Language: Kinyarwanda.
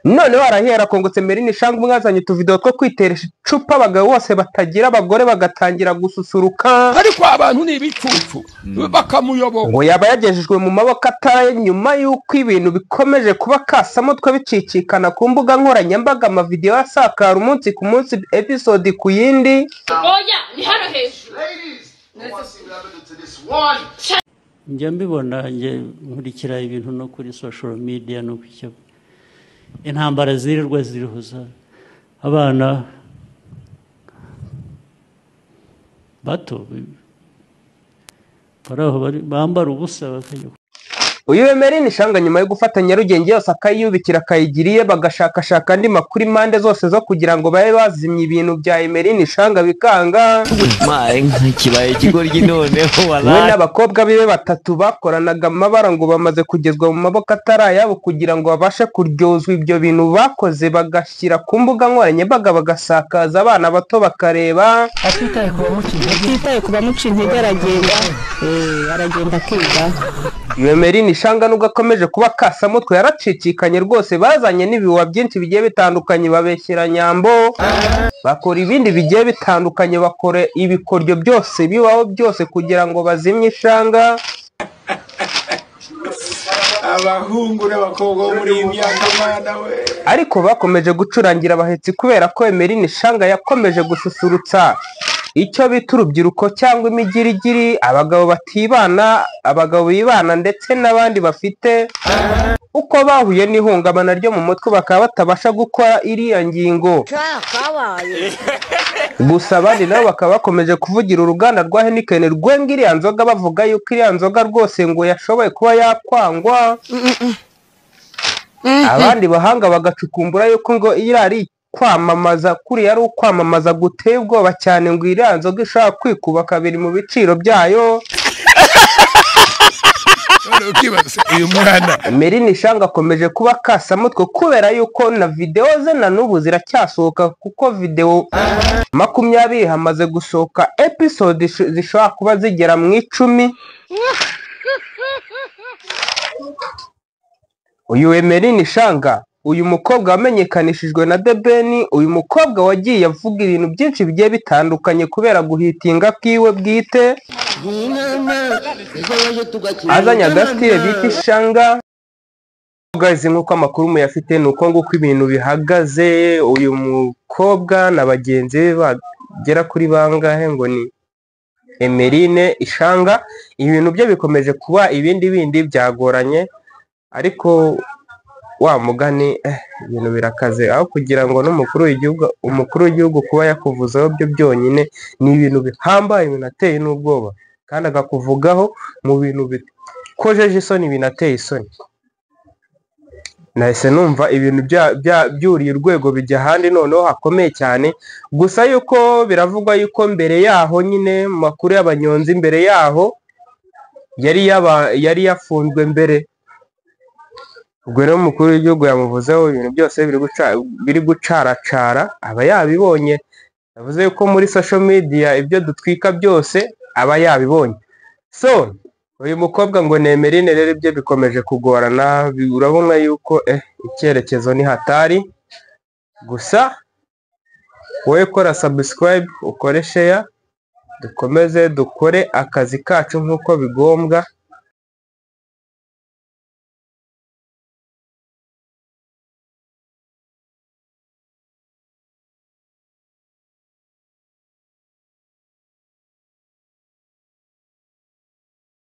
none warahera kongotse Emeline Ishanga mwazanye utuvideo two kwiteresha icupa abagabo bose batagira abagore bagatangira gususuruka ariko abantu ni ibicucu bakamuyoboka ngo yaba yagejejwe mu maboko atari nyuma y'uko ibintu bikomeje kuba kasamutwe bicicikana ku mbuga nkoranyambaga amavideo asakara umunsi ku munsi episode ku yindi. Oya ni hano hejuru njya mbibona njye nkurikira ibintu no kuri social media no kucyo intambara zirirwa zirihuza abana bato bambara ubusa bakajya. Uyu Emeline Ishanga nyuma yo gufata Nyarugenge yose akayubikira akayigiriye bagashakashaka andi makuru impande zose zo kugira ngo babe bazimye ibintu bya Emeline Ishanga bikanga. Kibaye kigoryi noneho wala. We n'abakobwa bibe batatu bakoranaga amabara ngo bamaze kugezwa mu maboko atarayabo kugira ngo babashe kuryozwa ibyo bintu bakoze bagashyira ku mbuga nkoranyambaga bagasakaza abana bato bakareba. Atitaye kuba muci intege aragenda akiga. Emeline Ishanga nubwo akomeje kuba kasamutwe yaracicikanye rwose bazanye n'ibiwa byinshi bigiye bitandukanye babeshyira Nyambo bakora ibindi bigiye bitandukanye bakora ibikoryo byose bibaho byose kugira ngo bazimye Ishanga. abahungu n'abakobwa bo muri imyaka mwana we ariko bakomeje gucurangira abahetsi kubera ko Emeline Ishanga yakomeje gususurutsa icyo bita urubyiruko cyangwa imigirigiri abagabo batibana abagabo bibana ndetse n'abandi bafite uko bahuye n'ihungabana ryo mu mutwe bakaba batabasha gukora iriya ngingo. Gusa abandi nabo bakaba bakomeje kuvugira uruganda rwa Heineken rwenga iriya nzoga bavuga yuko iriya nzoga rwose ngo yashoboye kuba yakwangwa. Abandi bahanga bagacukumbura yuko ngo irari kwamamaza kuri yari ukwamamaza guteye ubwoba cyane ngo iriya nzoga ishaka kwikuba kabiri mu biciro byayo. uyu mwana Emeline Ishanga akomeje kuba kasamutwe kubera yuko na video ze na n'ubu ziracyasohoka kuko video 20 hamaze gusohoka episode zishobora kuba zigera mu 10. Uyu Emeline Ishanga uyu mukobwa wamenyekanishijwe na The Ben, uyu mukobwa wagiye avuga ibintu byinshi bigiye bitandukanye kubera guhitinga kwiwe bwite azanya gastire bita Ishanga. Guys, nkuko amakuru muyafite nuko nguko ibintu bihagaze. Uyu mukobwa na bagenzi be bagera kuri bangahe ngo ni Emeline Ishanga ibintu bye bikomeje kuba ibindi byagoranye ariko wa mugani ibintu birakaze aho kugira ngo n'umukuru w'igihugu kuba yakuvuzaho byo byonyine ni ibintu bihambaye binateye n'ubwoba kandi agakuvugaho mu bintu bikojeje isoni binateye isoni. Nahise numva ibintu byuriye urwego bijya handi noneho hakomeye cyane. Gusa yuko biravugwa yuko mbere yaho nyine makuru y'abanyonzi mbere yaho yari yafunzwe mbere. Ubwo rero umukuru w'igihugu yamuvuzeho ibintu byose biri gucaracara aba yabibonye. Yavuze yuko muri social media ibyo dutwika byose aba yabibonye. So uyu mukobwa ngo Emeline rero ibyo bikomeje kugorana urabona yuko icyerekezo ni hatari. Gusa wowe kora subscribe ukore share dukomeze dukore akazi kacu nkuko bigombwa.